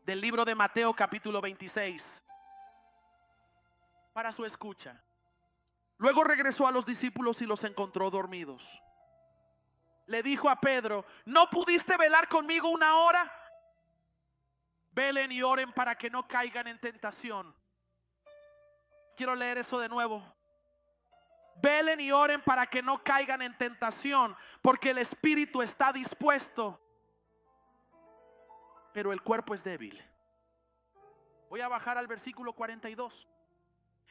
del libro de Mateo capítulo 26 para su escucha. Luego regresó a los discípulos y los encontró dormidos. Le dijo a Pedro: ¿no pudiste velar conmigo una hora? Velen y oren para que no caigan en tentación. Quiero leer eso de nuevo. Velen y oren para que no caigan en tentación, porque el espíritu está dispuesto, pero el cuerpo es débil. Voy a bajar al versículo 42.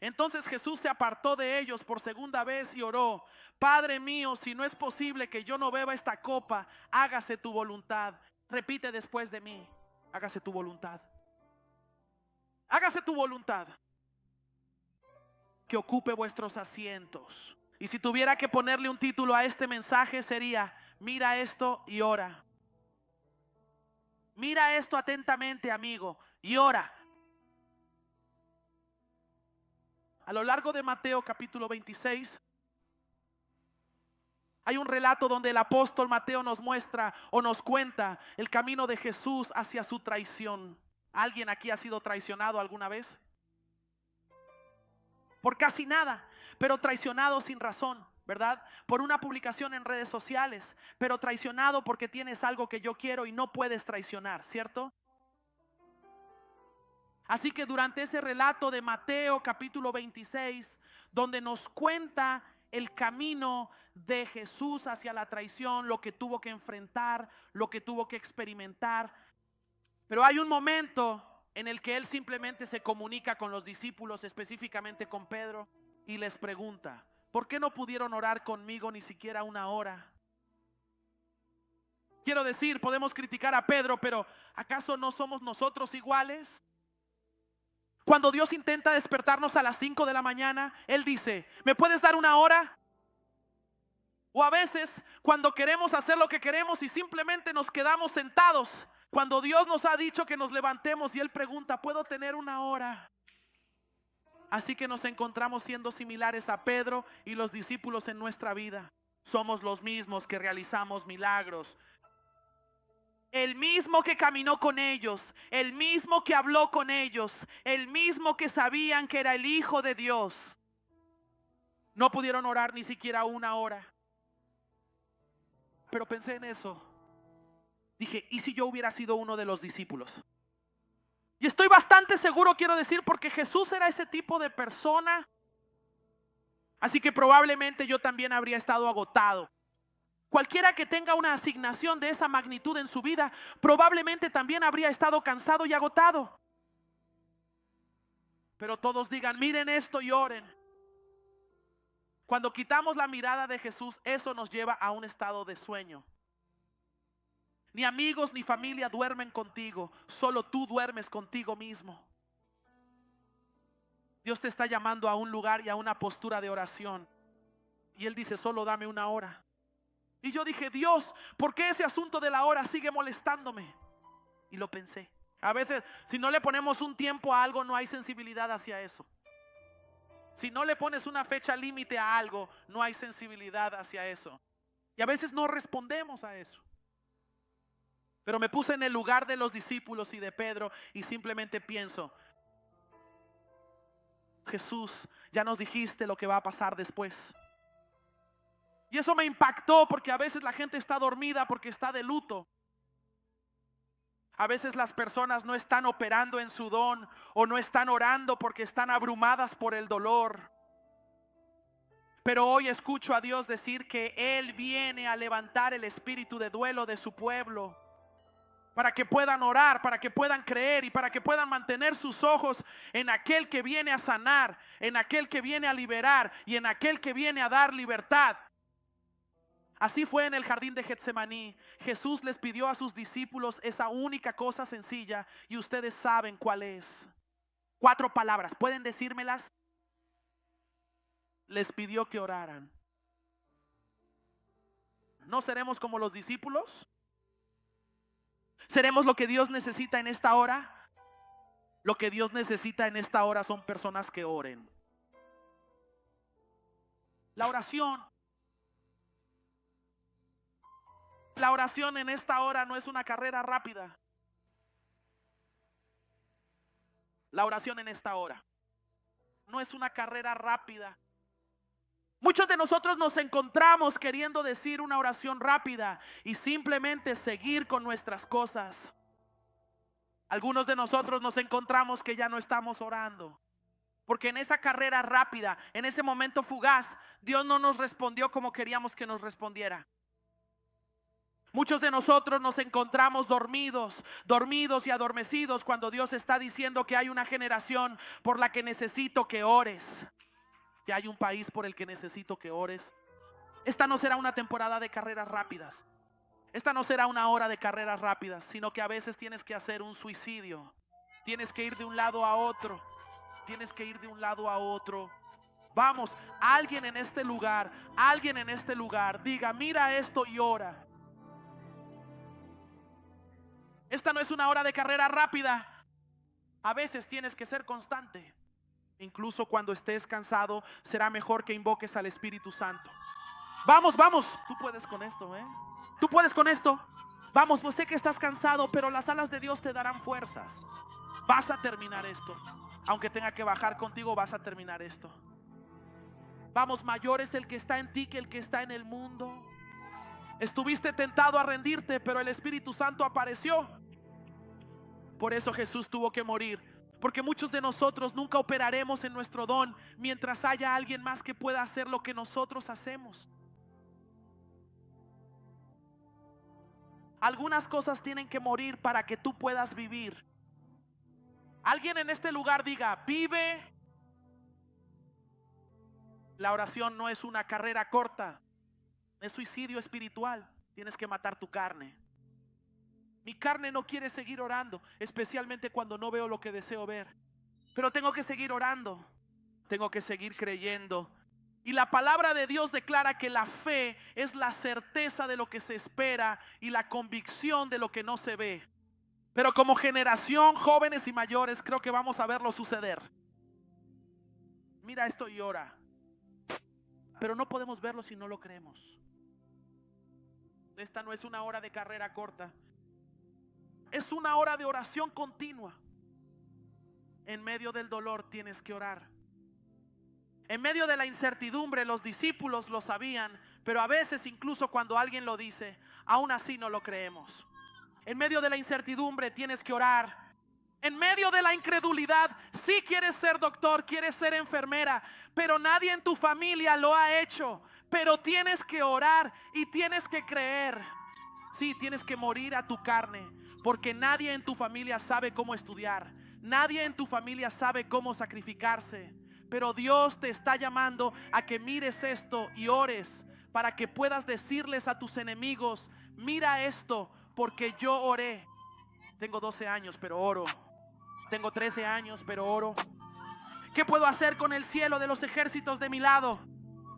Entonces Jesús se apartó de ellos por segunda vez y oró: Padre mío, si no es posible que yo no beba esta copa, hágase tu voluntad. Repite después de mí: hágase tu voluntad. Hágase tu voluntad. Que ocupe vuestros asientos. Y si tuviera que ponerle un título a este mensaje sería: mira esto y ora. Mira esto atentamente, amigo, y ora. A lo largo de Mateo capítulo 26 hay un relato donde el apóstol Mateo nos muestra o nos cuenta el camino de Jesús hacia su traición. ¿Alguien aquí ha sido traicionado alguna vez? Por casi nada, pero traicionado sin razón, ¿verdad? Por una publicación en redes sociales, pero traicionado porque tienes algo que yo quiero y no puedes traicionar, ¿cierto? Así que durante ese relato de Mateo capítulo 26, donde nos cuenta el camino de Jesús hacia la traición, lo que tuvo que enfrentar, lo que tuvo que experimentar, pero hay un momento en el que él simplemente se comunica con los discípulos, específicamente con Pedro, y les pregunta: ¿por qué no pudieron orar conmigo ni siquiera una hora? Quiero decir, podemos criticar a Pedro, pero ¿acaso no somos nosotros iguales? Cuando Dios intenta despertarnos a las 5 de la mañana, Él dice: ¿me puedes dar una hora? O a veces, cuando queremos hacer lo que queremos y simplemente nos quedamos sentados, cuando Dios nos ha dicho que nos levantemos y Él pregunta: ¿puedo tener una hora? Así que nos encontramos siendo similares a Pedro y los discípulos en nuestra vida. Somos los mismos que realizamos milagros. El mismo que caminó con ellos, el mismo que habló con ellos, el mismo que sabían que era el Hijo de Dios. No pudieron orar ni siquiera una hora. Pero pensé en eso. Dije: ¿y si yo hubiera sido uno de los discípulos? Y estoy bastante seguro, quiero decir, porque Jesús era ese tipo de persona. Así que probablemente yo también habría estado agotado. Cualquiera que tenga una asignación de esa magnitud en su vida, probablemente también habría estado cansado y agotado. Pero todos digan: miren esto y oren. Cuando quitamos la mirada de Jesús, eso nos lleva a un estado de sueño. Ni amigos ni familia duermen contigo, solo tú duermes contigo mismo. Dios te está llamando a un lugar y a una postura de oración. Y Él dice: solo dame una hora. Y yo dije: Dios, ¿por qué ese asunto de la hora sigue molestándome? Y lo pensé. A veces, si no le ponemos un tiempo a algo, no hay sensibilidad hacia eso. Si no le pones una fecha límite a algo, no hay sensibilidad hacia eso. Y a veces no respondemos a eso. Pero me puse en el lugar de los discípulos y de Pedro y simplemente pienso: Jesús, ya nos dijiste lo que va a pasar después. Y eso me impactó, porque a veces la gente está dormida porque está de luto. A veces las personas no están operando en su don o no están orando porque están abrumadas por el dolor. Pero hoy escucho a Dios decir que Él viene a levantar el espíritu de duelo de su pueblo, para que puedan orar, para que puedan creer y para que puedan mantener sus ojos en aquel que viene a sanar, en aquel que viene a liberar y en aquel que viene a dar libertad. Así fue en el jardín de Getsemaní. Jesús les pidió a sus discípulos esa única cosa sencilla, y ustedes saben cuál es. 4 palabras, ¿pueden decírmelas? Les pidió que oraran. ¿No seremos como los discípulos? ¿Seremos lo que Dios necesita en esta hora? Lo que Dios necesita en esta hora son personas que oren. La oración en esta hora no es una carrera rápida. La oración en esta hora no es una carrera rápida. Muchos de nosotros nos encontramos queriendo decir una oración rápida y simplemente seguir con nuestras cosas. Algunos de nosotros nos encontramos que ya no estamos orando, porque en esa carrera rápida, en ese momento fugaz, Dios no nos respondió como queríamos que nos respondiera. Muchos de nosotros nos encontramos dormidos y adormecidos cuando Dios está diciendo que hay una generación por la que necesito que ores, que hay un país por el que necesito que ores. Esta no será una temporada de carreras rápidas. Esta no será una hora de carreras rápidas, sino que a veces tienes que hacer un suicidio. Tienes que ir de un lado a otro. Tienes que ir de un lado a otro. Vamos, alguien en este lugar, diga, mira esto y ora. Esta no es una hora de carrera rápida. A veces tienes que ser constante. Incluso cuando estés cansado, será mejor que invoques al Espíritu Santo. Vamos, tú puedes con esto, Tú puedes con esto. Vamos, sé que estás cansado, pero las alas de Dios te darán fuerzas. Vas a terminar esto. Aunque tenga que bajar contigo, vas a terminar esto. Vamos, mayor es el que está en ti que el que está en el mundo. Estuviste tentado a rendirte, pero el Espíritu Santo apareció. Por eso Jesús tuvo que morir. Porque muchos de nosotros nunca operaremos en nuestro don mientras haya alguien más que pueda hacer lo que nosotros hacemos. Algunas cosas tienen que morir para que tú puedas vivir. Alguien en este lugar diga, vive. La oración no es una carrera corta, es suicidio espiritual. Tienes que matar tu carne. Mi carne no quiere seguir orando, especialmente cuando no veo lo que deseo ver. Pero tengo que seguir orando, tengo que seguir creyendo. Y la palabra de Dios declara que la fe es la certeza de lo que se espera y la convicción de lo que no se ve. Pero como generación, jóvenes y mayores, creo que vamos a verlo suceder. Mira esto y ora. Pero no podemos verlo si no lo creemos. Esta no es una hora de carrera corta. Es una hora de oración continua. En medio del dolor tienes que orar. En medio de la incertidumbre, los discípulos lo sabían, pero a veces incluso cuando alguien lo dice, aún así no lo creemos. En medio de la incertidumbre tienes que orar. En medio de la incredulidad, sí quieres ser doctor, quieres ser enfermera, pero nadie en tu familia lo ha hecho. Pero tienes que orar y tienes que creer. Sí, tienes que morir a tu carne, porque nadie en tu familia sabe cómo estudiar. Nadie en tu familia sabe cómo sacrificarse. Pero Dios te está llamando a que mires esto y ores para que puedas decirles a tus enemigos, mira esto, porque yo oré. Tengo 12 años, pero oro. Tengo 13 años, pero oro. ¿Qué puedo hacer con el cielo de los ejércitos de mi lado?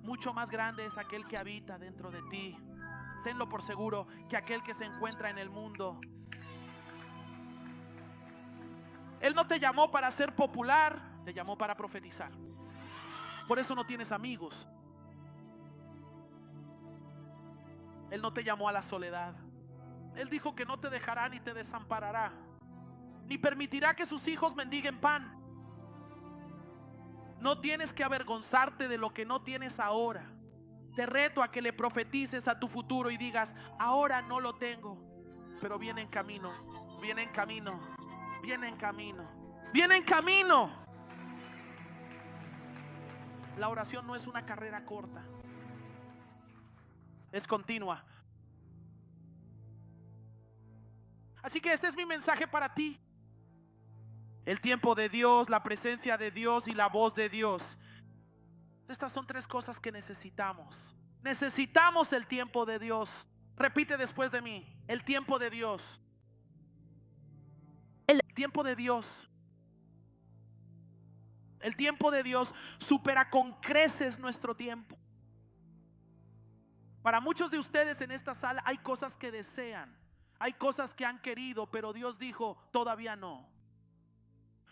Mucho más grande es aquel que habita dentro de ti. Tenlo por seguro que aquel que se encuentra en el mundo. Él no te llamó para ser popular, te llamó para profetizar. Por eso no tienes amigos. Él no te llamó a la soledad. Él dijo que no te dejará ni te desamparará, ni permitirá que sus hijos mendiguen pan. No tienes que avergonzarte de lo que no tienes ahora. Te reto a que le profetices a tu futuro y digas, ahora no lo tengo, pero viene en camino, viene en camino, viene en camino, viene en camino. La oración no es una carrera corta, es continua. Así que este es mi mensaje para ti. El tiempo de Dios, la presencia de Dios y la voz de Dios. Estas son 3 cosas que necesitamos. Necesitamos el tiempo de Dios. Repite después de mí, el tiempo de Dios. El tiempo de Dios. El tiempo de Dios supera con creces nuestro tiempo. Para muchos de ustedes en esta sala hay cosas que desean, hay cosas que han querido, pero Dios dijo, todavía no.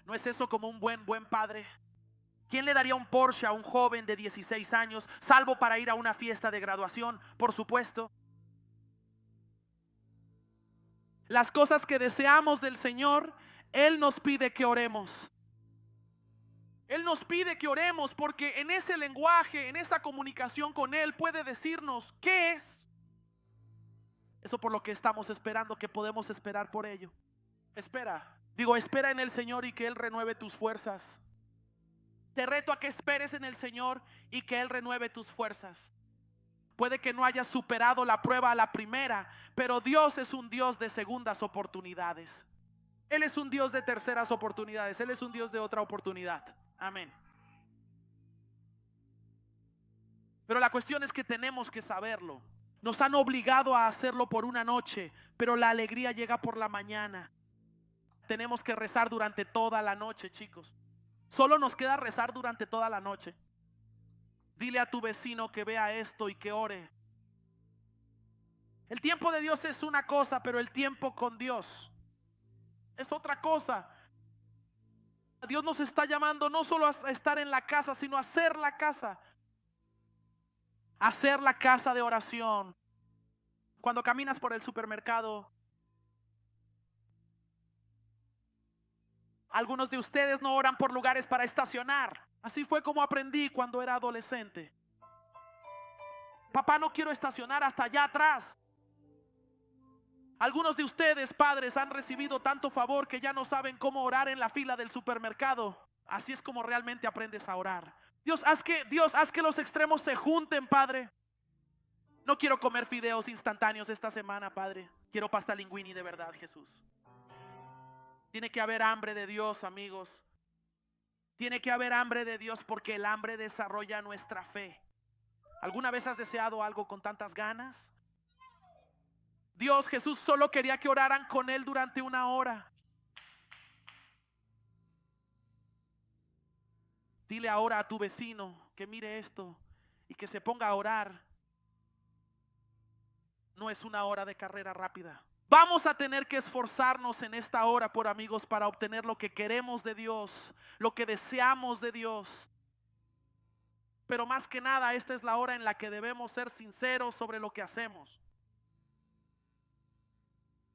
¿No es eso como un buen padre? ¿Quién le daría un Porsche a un joven de 16 años, salvo para ir a una fiesta de graduación? Por supuesto. Las cosas que deseamos del Señor, Él nos pide que oremos. Él nos pide que oremos porque en ese lenguaje, en esa comunicación con Él puede decirnos qué es eso por lo que estamos esperando, que podemos esperar por ello. Espera, espera en el Señor y que Él renueve tus fuerzas. Te reto a que esperes en el Señor y que Él renueve tus fuerzas. Puede que no hayas superado la prueba a la primera, pero Dios es un Dios de segundas oportunidades. Él es un Dios de terceras oportunidades. Él es un Dios de otra oportunidad. Amén. Pero la cuestión es que tenemos que saberlo. Nos han obligado a hacerlo por una noche, pero la alegría llega por la mañana. Tenemos que rezar durante toda la noche, chicos. Solo nos queda rezar durante toda la noche. Dile a tu vecino que vea esto y que ore. El tiempo de Dios es una cosa, pero el tiempo con Dios es otra cosa. Dios nos está llamando no solo a estar en la casa, sino a hacer la casa. Hacer la casa de oración. Cuando caminas por el supermercado, algunos de ustedes no oran por lugares para estacionar. Así fue como aprendí cuando era adolescente. Papá, no quiero estacionar hasta allá atrás. Algunos de ustedes, padres, han recibido tanto favor que ya no saben cómo orar en la fila del supermercado. Así es como realmente aprendes a orar. Dios, haz que los extremos se junten, Padre. No quiero comer fideos instantáneos esta semana, Padre. Quiero pasta linguini de verdad, Jesús. Tiene que haber hambre de Dios, amigos. Tiene que haber hambre de Dios porque el hambre desarrolla nuestra fe. ¿Alguna vez has deseado algo con tantas ganas? Jesús solo quería que oraran con Él durante una hora. Dile ahora a tu vecino que mire esto y que se ponga a orar. No es una hora de carrera rápida. Vamos a tener que esforzarnos en esta hora, por amigos, para obtener lo que queremos de Dios, lo que deseamos de Dios. Pero más que nada, esta es la hora en la que debemos ser sinceros sobre lo que hacemos.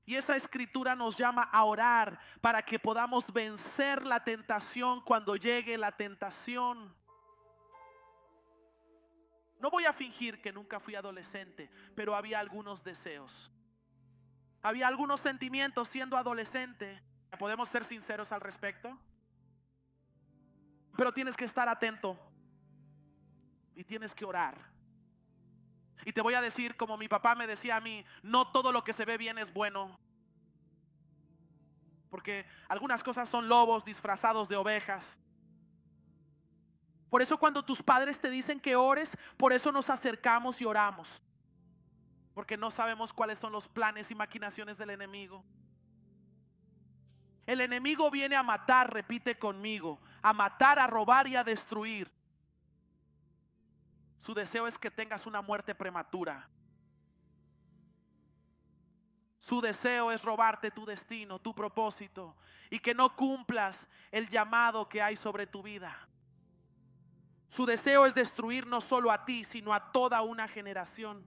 Y esa escritura nos llama a orar para que podamos vencer la tentación cuando llegue la tentación. No voy a fingir que nunca fui adolescente, pero había algunos deseos. Había algunos sentimientos siendo adolescente. ¿Podemos ser sinceros al respecto? Pero tienes que estar atento y tienes que orar. Y te voy a decir, como mi papá me decía a mí, no todo lo que se ve bien es bueno. Porque algunas cosas son lobos disfrazados de ovejas. Por eso cuando tus padres te dicen que ores, por eso nos acercamos y oramos. Porque no sabemos cuáles son los planes y maquinaciones del enemigo. El enemigo viene a matar, repite conmigo, a matar, a robar y a destruir. Su deseo es que tengas una muerte prematura. Su deseo es robarte tu destino, tu propósito, y que no cumplas el llamado que hay sobre tu vida. Su deseo es destruir no solo a ti, sino a toda una generación.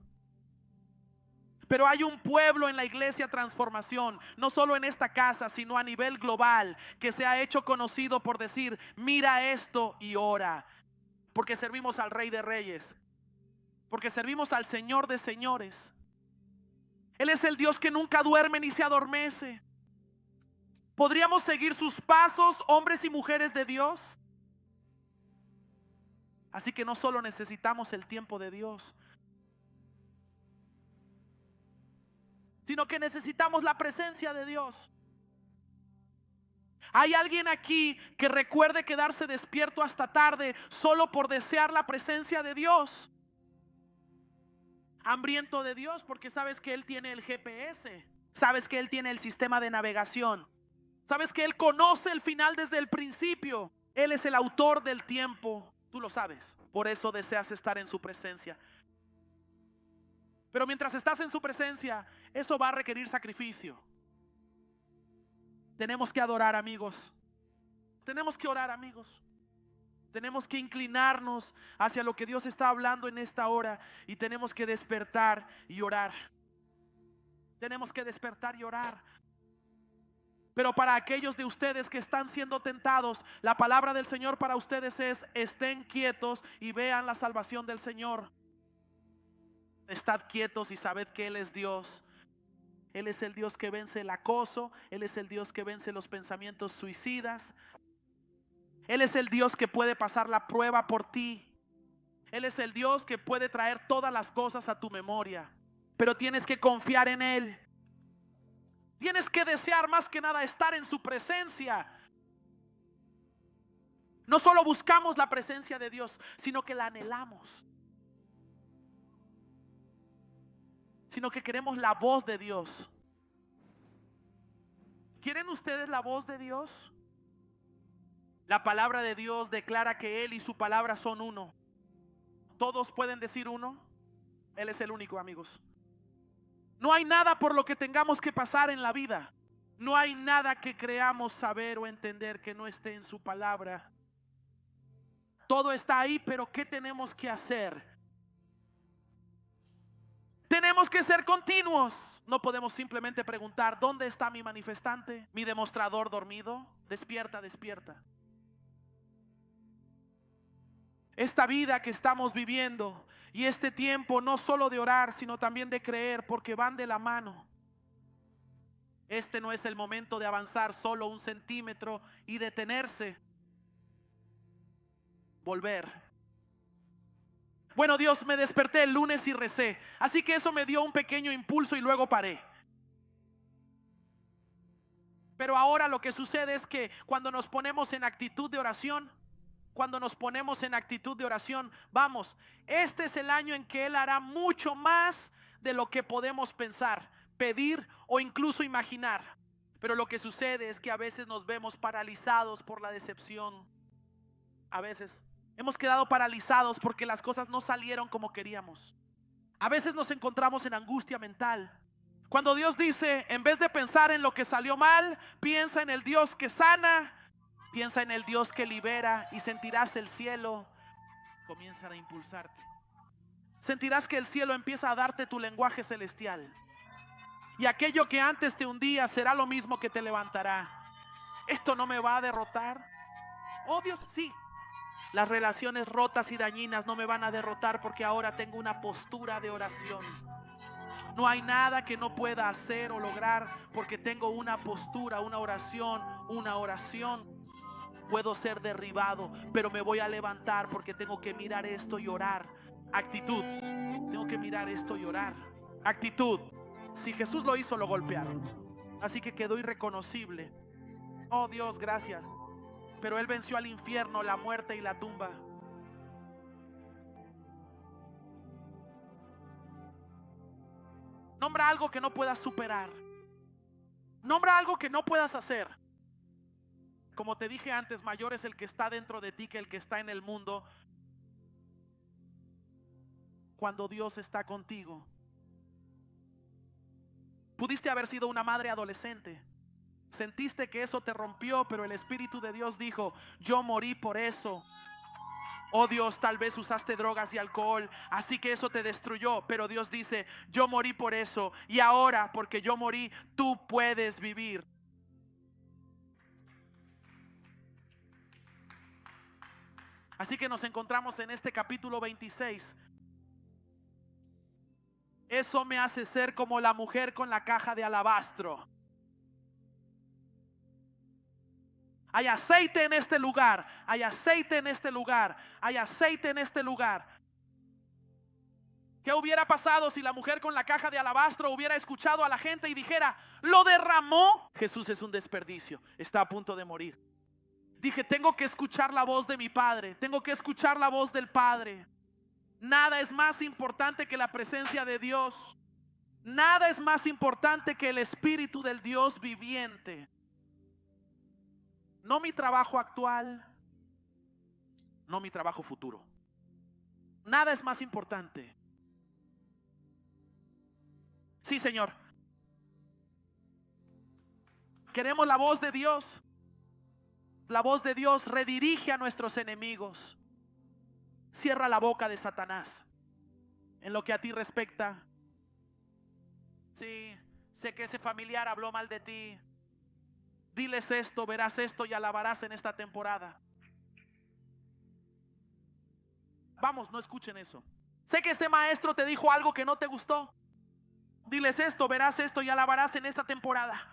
Pero hay un pueblo en la iglesia Transformación, no solo en esta casa, sino a nivel global, que se ha hecho conocido por decir, mira esto y ora. Porque servimos al Rey de Reyes, porque servimos al Señor de Señores. Él es el Dios que nunca duerme ni se adormece. ¿Podríamos seguir sus pasos, hombres y mujeres de Dios? Así que no solo necesitamos el tiempo de Dios, sino que necesitamos la presencia de Dios. ¿Hay alguien aquí que recuerde quedarse despierto hasta tarde solo por desear la presencia de Dios? Hambriento de Dios porque sabes que Él tiene el GPS, sabes que Él tiene el sistema de navegación, sabes que Él conoce el final desde el principio. Él es el autor del tiempo, tú lo sabes, por eso deseas estar en su presencia. Pero mientras estás en su presencia, eso va a requerir sacrificio. Tenemos que adorar, amigos. Tenemos que orar, amigos. Tenemos que inclinarnos hacia lo que Dios está hablando en esta hora y tenemos que despertar y orar. Tenemos que despertar y orar. Pero para aquellos de ustedes que están siendo tentados, la palabra del Señor para ustedes es: estén quietos y vean la salvación del Señor. Estad quietos y sabed que Él es Dios. Él es el Dios que vence el acoso. Él es el Dios que vence los pensamientos suicidas. Él es el Dios que puede pasar la prueba por ti. Él es el Dios que puede traer todas las cosas a tu memoria. Pero tienes que confiar en Él. Tienes que desear más que nada estar en su presencia. No solo buscamos la presencia de Dios, sino que la anhelamos. Sino que queremos la voz de Dios. ¿Quieren ustedes la voz de Dios? La palabra de Dios declara que Él y su palabra son uno. ¿Todos pueden decir uno? Él es el único, amigos. No hay nada por lo que tengamos que pasar en la vida. No hay nada que creamos saber o entender que no esté en su palabra. Todo está ahí, pero ¿qué tenemos que hacer? Tenemos que ser continuos. No podemos simplemente preguntar: ¿dónde está mi manifestante? Mi demostrador dormido. Despierta, despierta. Esta vida que estamos viviendo y este tiempo, no solo de orar, sino también de creer, porque van de la mano. Este no es el momento de avanzar solo un centímetro y detenerse. Volver. Bueno, Dios, me desperté el lunes y recé, así que eso me dio un pequeño impulso y luego paré. Pero ahora lo que sucede es que cuando nos ponemos en actitud de oración, vamos, este es el año en que Él hará mucho más de lo que podemos pensar, pedir o incluso imaginar. Pero lo que sucede es que a veces nos vemos paralizados por la decepción. A veces hemos quedado paralizados porque las cosas no salieron como queríamos. A veces nos encontramos en angustia mental. Cuando Dios dice: en vez de pensar en lo que salió mal, piensa en el Dios que sana, piensa en el Dios que libera, y sentirás el cielo comienzan a impulsarte. Sentirás que el cielo empieza a darte tu lenguaje celestial. Y aquello que antes te hundía será lo mismo que te levantará. Esto no me va a derrotar. Oh Dios, sí. Las relaciones rotas y dañinas no me van a derrotar, porque ahora tengo una postura de oración. No hay nada que no pueda hacer o lograr, porque tengo una postura, una oración. Puedo ser derribado, pero me voy a levantar, porque tengo que mirar esto y orar. Actitud. Tengo que mirar esto y orar. Actitud. Si Jesús lo hizo, lo golpearon, así que quedó irreconocible. Oh Dios, gracias. Pero Él venció al infierno, la muerte y la tumba. Nombra algo que no puedas superar. Nombra algo que no puedas hacer. Como te dije antes, mayor es el que está dentro de ti que el que está en el mundo. Cuando Dios está contigo. Pudiste haber sido una madre adolescente. Sentiste que eso te rompió, pero el Espíritu de Dios dijo: yo morí por eso. Oh Dios, tal vez usaste drogas y alcohol, así que eso te destruyó, pero Dios dice: yo morí por eso, y ahora, porque yo morí, tú puedes vivir. Así que nos encontramos en este capítulo 26. Eso me hace ser como la mujer con la caja de alabastro. Hay aceite en este lugar, hay aceite en este lugar, hay aceite en este lugar. ¿Qué hubiera pasado si la mujer con la caja de alabastro hubiera escuchado a la gente y dijera: lo derramó? Jesús es un desperdicio, está a punto de morir. Dije: tengo que escuchar la voz de mi Padre, tengo que escuchar la voz del Padre. Nada es más importante que la presencia de Dios. Nada es más importante que el Espíritu del Dios viviente. No mi trabajo actual, no mi trabajo futuro. Nada es más importante. Sí, Señor. Queremos la voz de Dios. La voz de Dios redirige a nuestros enemigos. Cierra la boca de Satanás en lo que a ti respecta. Sí, sé que ese familiar habló mal de ti. Diles esto, verás esto y alabarás en esta temporada. Vamos, no escuchen eso. Sé que ese maestro te dijo algo que no te gustó. Diles esto, verás esto y alabarás en esta temporada.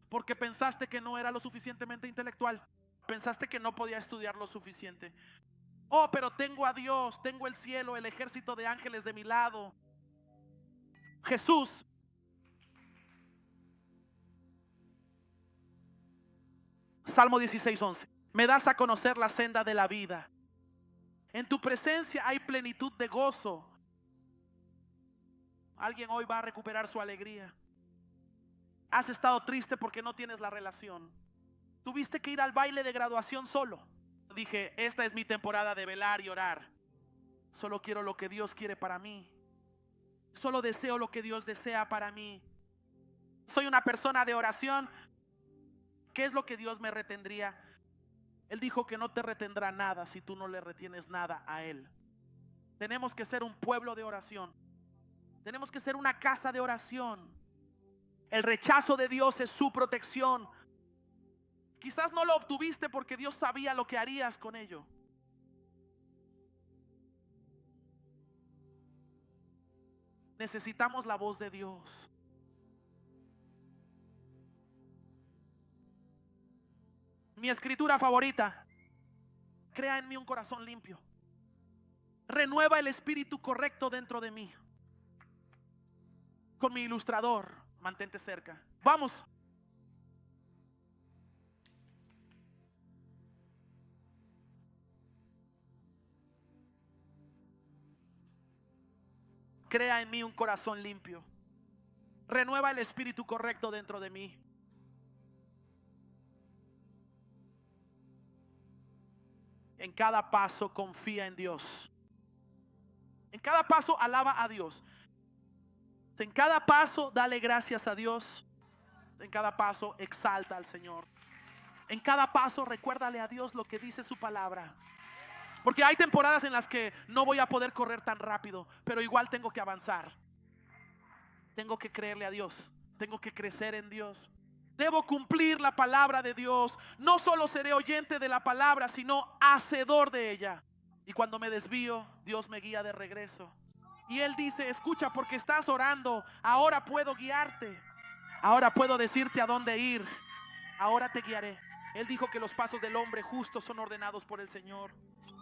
Porque pensaste que no era lo suficientemente intelectual. Pensaste que no podía estudiar lo suficiente. Oh, pero tengo a Dios, tengo el cielo, el ejército de ángeles de mi lado. Jesús Salmo 16:11. Me das a conocer la senda de la vida. En tu presencia hay plenitud de gozo. Alguien hoy va a recuperar su alegría. Has estado triste porque no tienes la relación. Tuviste que ir al baile de graduación solo. Dije, esta es mi temporada de velar y orar. Solo quiero lo que Dios quiere para mí. Solo deseo lo que Dios desea para mí. Soy una persona de oración. ¿Qué es lo que Dios me retendría? Él dijo que no te retendrá nada si tú no le retienes nada a Él. Tenemos que ser un pueblo de oración. Tenemos que ser una casa de oración. El rechazo de Dios es su protección. Quizás no lo obtuviste porque Dios sabía lo que harías con ello. Necesitamos la voz de Dios. Mi escritura favorita: crea en mí un corazón limpio. Renueva el espíritu correcto dentro de mí. Con mi ilustrador, mantente cerca. Vamos. Crea en mí un corazón limpio. Renueva el espíritu correcto dentro de mí. En cada paso confía en Dios. En cada paso alaba a Dios. En cada paso dale gracias a Dios. En cada paso exalta al Señor. En cada paso recuérdale a Dios lo que dice su palabra. Porque hay temporadas en las que no voy a poder correr tan rápido, pero igual tengo que avanzar. Tengo que creerle a Dios. Tengo que crecer en Dios. Debo cumplir la palabra de Dios. No solo seré oyente de la palabra, sino hacedor de ella. Y cuando me desvío, Dios me guía de regreso. Y Él dice, escucha, porque estás orando, ahora puedo guiarte. Ahora puedo decirte a dónde ir. Ahora te guiaré. Él dijo que los pasos del hombre justo son ordenados por el Señor.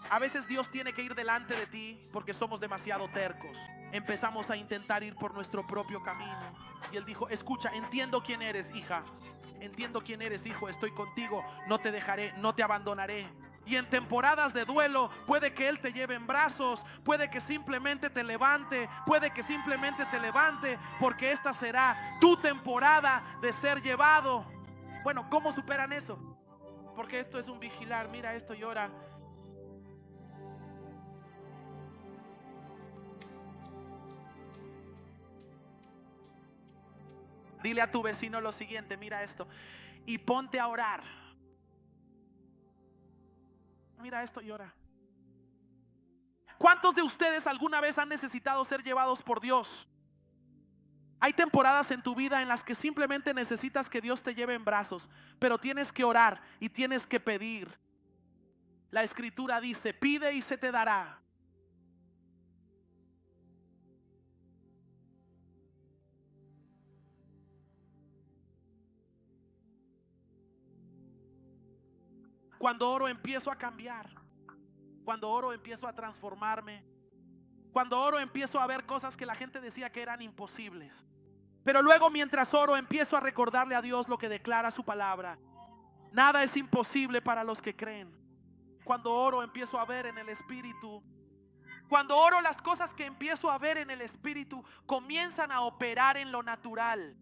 A veces Dios tiene que ir delante de ti porque somos demasiado tercos. Empezamos a intentar ir por nuestro propio camino. Y Él dijo, escucha, entiendo quién eres, hija. Entiendo quién eres, hijo. Estoy contigo. No te dejaré, no te abandonaré. Y en temporadas de duelo puede que Él te lleve en brazos, puede que simplemente te levante, puede que simplemente te levante, porque esta será tu temporada de ser llevado. Bueno, ¿cómo superan eso? Porque esto es un vigilar. Mira esto y ora. Dile a tu vecino lo siguiente, mira esto, y ponte a orar. Mira esto y ora. ¿Cuántos de ustedes alguna vez han necesitado ser llevados por Dios? Hay temporadas en tu vida en las que simplemente necesitas que Dios te lleve en brazos, pero tienes que orar y tienes que pedir. La escritura dice, pide y se te dará. Cuando oro empiezo a cambiar. Cuando oro empiezo a transformarme. Cuando oro empiezo a ver cosas que la gente decía que eran imposibles. Pero luego mientras oro empiezo a recordarle a Dios lo que declara su palabra. Nada es imposible para los que creen. Cuando oro empiezo a ver en el Espíritu. Cuando oro, las cosas que empiezo a ver en el Espíritu comienzan a operar en lo natural.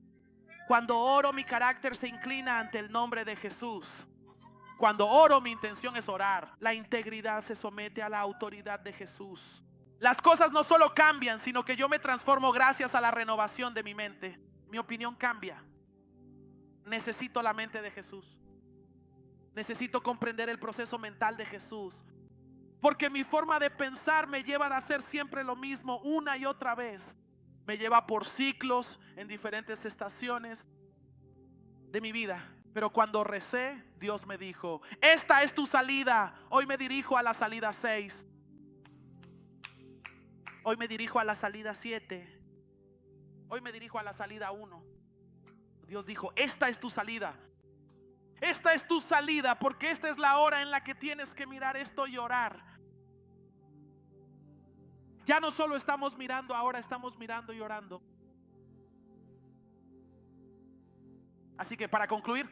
Cuando oro, mi carácter se inclina ante el nombre de Jesús. Cuando oro, mi intención es orar. La integridad se somete a la autoridad de Jesús. Las cosas no solo cambian, sino que yo me transformo gracias a la renovación de mi mente. Mi opinión cambia. Necesito la mente de Jesús. Necesito comprender el proceso mental de Jesús. Porque mi forma de pensar me lleva a hacer siempre lo mismo una y otra vez. Me lleva por ciclos en diferentes estaciones. de mi vida. Pero cuando recé, Dios me dijo: esta es tu salida. Hoy me dirijo a la salida 6. Hoy me dirijo a la salida 7. Hoy me dirijo a la salida 1. Dios dijo: esta es tu salida. Esta es tu salida, porque esta es la hora en la que tienes que mirar esto y orar. Ya no solo estamos mirando, ahora estamos mirando y orando. Así que para concluir,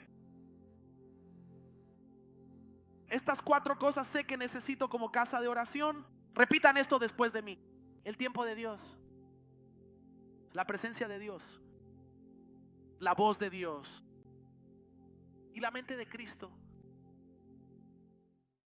estas 4 cosas sé que necesito como casa de oración. Repitan esto después de mí: el tiempo de Dios, la presencia de Dios, la voz de Dios y la mente de Cristo.